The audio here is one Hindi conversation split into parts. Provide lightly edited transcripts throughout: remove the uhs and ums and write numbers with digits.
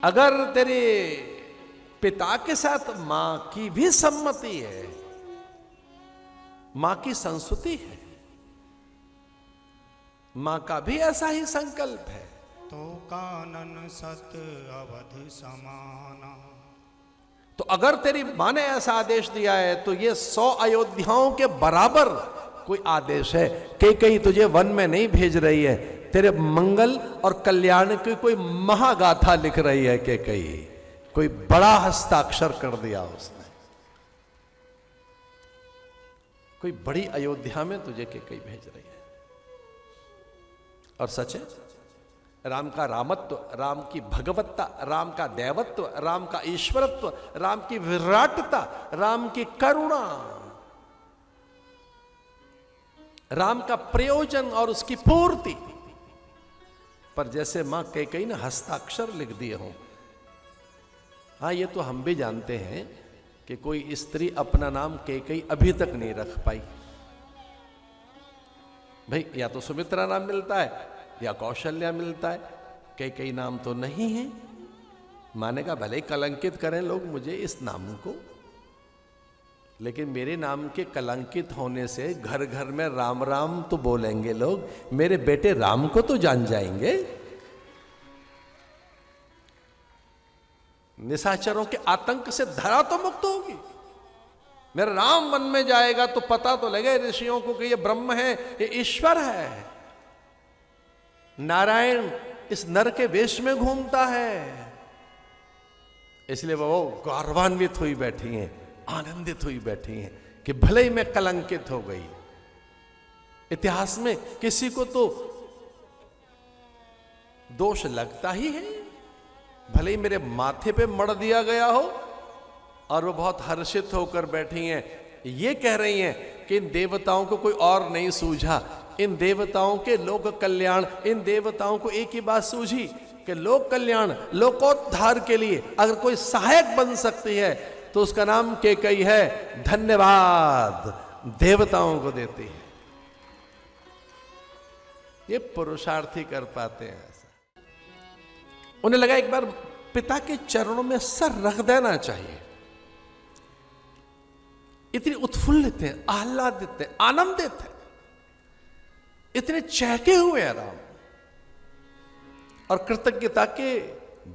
अगर तेरे पिता के साथ मां की भी सम्मति है, मां की संस्तुति है, मां का भी ऐसा ही संकल्प है, तो कानन सत अवध समाना। तो अगर तेरी मां ने ऐसा आदेश दिया है तो ये 100 अयोध्याओं के बराबर कोई आदेश है। कई तुझे वन में नहीं भेज रही है, तेरे मंगल और कल्याण की कोई महागाथा लिख रही है। कि कोई बड़ा हस्ताक्षर कर दिया उसने, कोई बड़ी अयोध्या में तुझे कई भेज रही है। और सच है, राम का रामत्व, राम की भगवत्ता, राम का दैवत्व, राम का ईश्वरत्व, राम की विराटता, राम की करुणा, राम का प्रयोजन और उसकी पूर्ति पर जैसे मां कई ने हस्ताक्षर लिख दिए हों। हाँ, ये तो हम भी जानते हैं कि कोई स्त्री अपना नाम कई अभी तक नहीं रख पाई। भाई, या तो सुमित्रा नाम मिलता है या कौशल्या मिलता है, कई नाम तो नहीं है। माने का भले ही कलंकित करें लोग मुझे इस नाम को, लेकिन मेरे नाम के कलंकित होने से घर घर में राम राम तो बोलेंगे लोग, मेरे बेटे राम को तो जान जाएंगे। निशाचरों के आतंक से धरा तो मुक्त होगी। मेरा राम वन में जाएगा तो पता तो लगे ऋषियों को कि ये ब्रह्म है, ये ईश्वर है। नारायण इस नर के वेश में घूमता है, इसलिए वो गौरवान्वित हुई बैठी हैं, आनंदित हुई बैठी हैं कि भले ही मैं कलंकित हो गई। इतिहास में किसी को तो दोष लगता ही है, भले ही मेरे माथे पे मड़ दिया गया हो, और वो बहुत हर्षित होकर बैठी हैं। ये कह रही हैं कि इन देवताओं को कोई और नहीं सूझा, इन देवताओं के लोक कल्याण, इन देवताओं को एक ही बात सूझी कि लोक कल्याण, लोकोद्धार के लिए अगर कोई सहायक बन सकती है तो उसका नाम केकई है। धन्यवाद देवताओं को देती है। ये पुरुषार्थी कर पाते हैं ऐसा। उन्हें लगा एक बार पिता के चरणों में सर रख देना चाहिए। इतनी उत्फुल्लित है, आह्लादित है, आनंदित है, इतने चहके हुए हैं राम, और कृतज्ञता के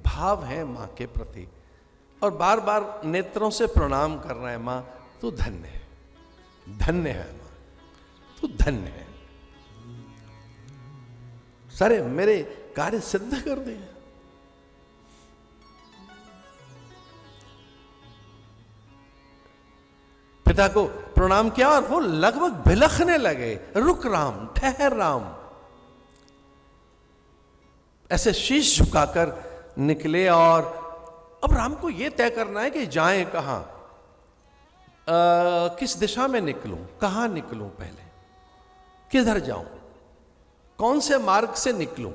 भाव हैं मां के प्रति, और बार बार नेत्रों से प्रणाम कर रहे हैं। मां तू धन्य है, धन्य है मां, तू धन्य है, सारे मेरे कार्य सिद्ध कर दिए। पिता को प्रणाम किया और वो लगभग बिलखने लगे। रुक राम, ठहर राम, ऐसे शीश झुकाकर निकले। और अब राम को यह तय करना है कि जाएं कहां, किस दिशा में निकलूं, कहां निकलूं, पहले किधर जाऊं, कौन से मार्ग से निकलूं।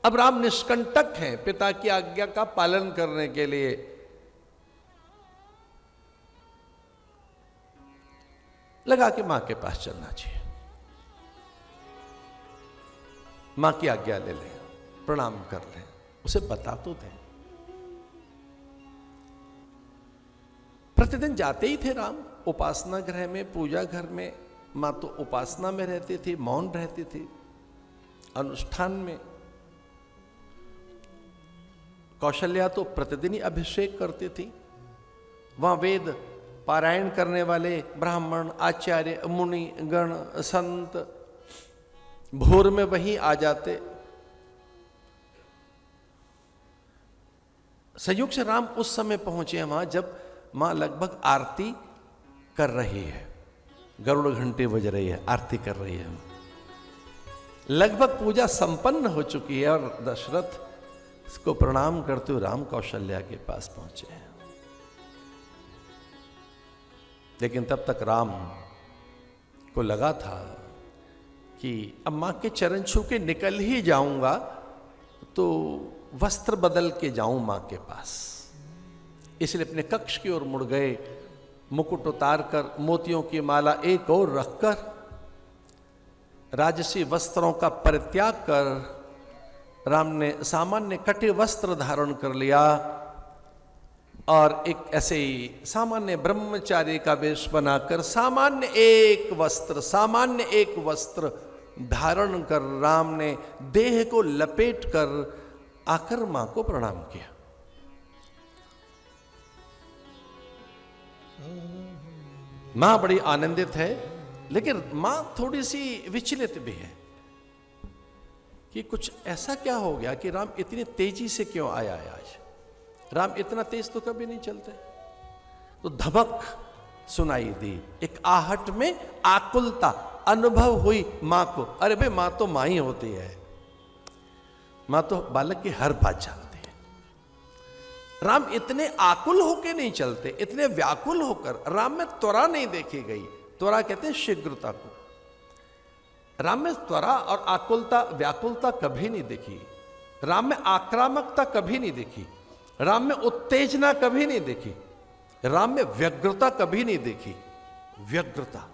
अब राम निष्कंटक हैं पिता की आज्ञा का पालन करने के लिए। लगा कि मां के पास चलना चाहिए, मां की आज्ञा ले लें, प्रणाम कर लें, उसे बता तो दें। प्रतिदिन जाते ही थे राम उपासना गृह में, पूजा घर में। मां तो उपासना में रहती थी, मौन रहती थी, अनुष्ठान में। कौशल्या तो प्रतिदिन ही अभिषेक करती थी। वहां वेद पारायण करने वाले ब्राह्मण, आचार्य, मुनि गण, संत भोर में वहीं आ जाते। संयोग से राम उस समय पहुंचे हैं वहां जब मां लगभग आरती कर रही है, गरुड़ घंटी बज रही है, आरती कर रही है। लगभग पूजा संपन्न हो चुकी है और दशरथ को प्रणाम करते हुए राम कौशल्या के पास पहुंचे हैं। लेकिन तब तक राम को लगा था कि अब मां के चरण छू के निकल ही जाऊंगा तो वस्त्र बदल के जाऊं मां के पास। इसलिए अपने कक्ष की ओर मुड़ गए, मुकुट उतार कर, मोतियों की माला एक और रखकर, राजसी वस्त्रों का परित्याग कर राम ने सामान्य कटे वस्त्र धारण कर लिया और एक ऐसे ही सामान्य ब्रह्मचारी का वेश बनाकर सामान्य एक वस्त्र धारण कर राम ने देह को लपेट कर आकर मां को प्रणाम किया। मां बड़ी आनंदित है, लेकिन मां थोड़ी सी विचलित भी है कि कुछ ऐसा क्या हो गया कि राम इतनी तेजी से क्यों आया है आज। राम इतना तेज तो कभी नहीं चलते। तो धमक सुनाई दी, एक आहट में आकुलता अनुभव हुई मां को। अरे भाई, मां तो मां ही होती है, मां तो बालक की हर बात जानती है। राम इतने आकुल होकर नहीं चलते, इतने व्याकुल होकर। राम में त्वरा नहीं देखी गई। त्वरा कहते हैं शीघ्रता को। राम में त्वरा और आकुलता व्याकुलता कभी नहीं देखी। राम में आक्रामकता कभी नहीं देखी। राम में उत्तेजना कभी नहीं देखी। राम में व्यग्रता कभी नहीं देखी। व्यग्रता।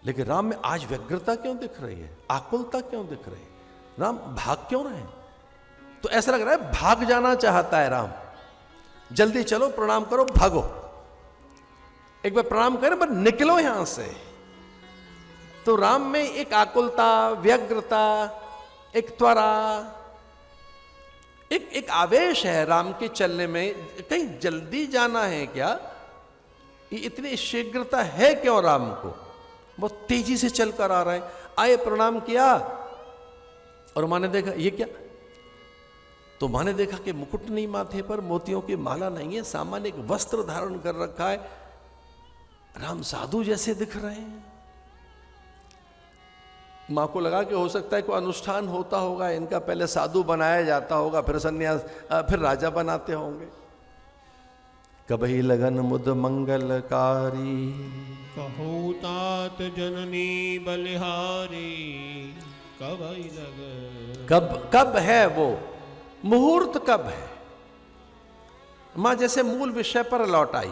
लेकिन राम में आज व्यग्रता क्यों दिख रही है, आकुलता क्यों दिख रही है? राम भाग क्यों रहे हैं? तो ऐसा लग रहा है भाग जाना चाहता है राम। जल्दी चलो, प्रणाम करो, भागो। एक बार प्रणाम करें पर निकलो यहां से। तो राम में एक आकुलता, व्यग्रता, एक त्वरा, एक आवेश है राम के चलने में। कहीं जल्दी जाना है क्या? ये इतनी शीघ्रता है क्यों राम को? बहुत तेजी से चलकर आ रहे हैं। आए, प्रणाम किया और मां ने देखा ये क्या? तो मां ने देखा कि मुकुट नहीं माथे पर, मोतियों की माला नहीं है, सामान्य एक वस्त्र धारण कर रखा है। राम साधु जैसे दिख रहे हैं। मां को लगा कि हो सकता है कोई अनुष्ठान होता होगा इनका, पहले साधु बनाया जाता होगा, फिर सन्यास, फिर राजा बनाते होंगे। कबही लगन मुद मंगलकारी, कहूँ तात जननी बलिहारी। कबही लगन, कब है वो मुहूर्त, कब है? मां जैसे मूल विषय पर लौट आई।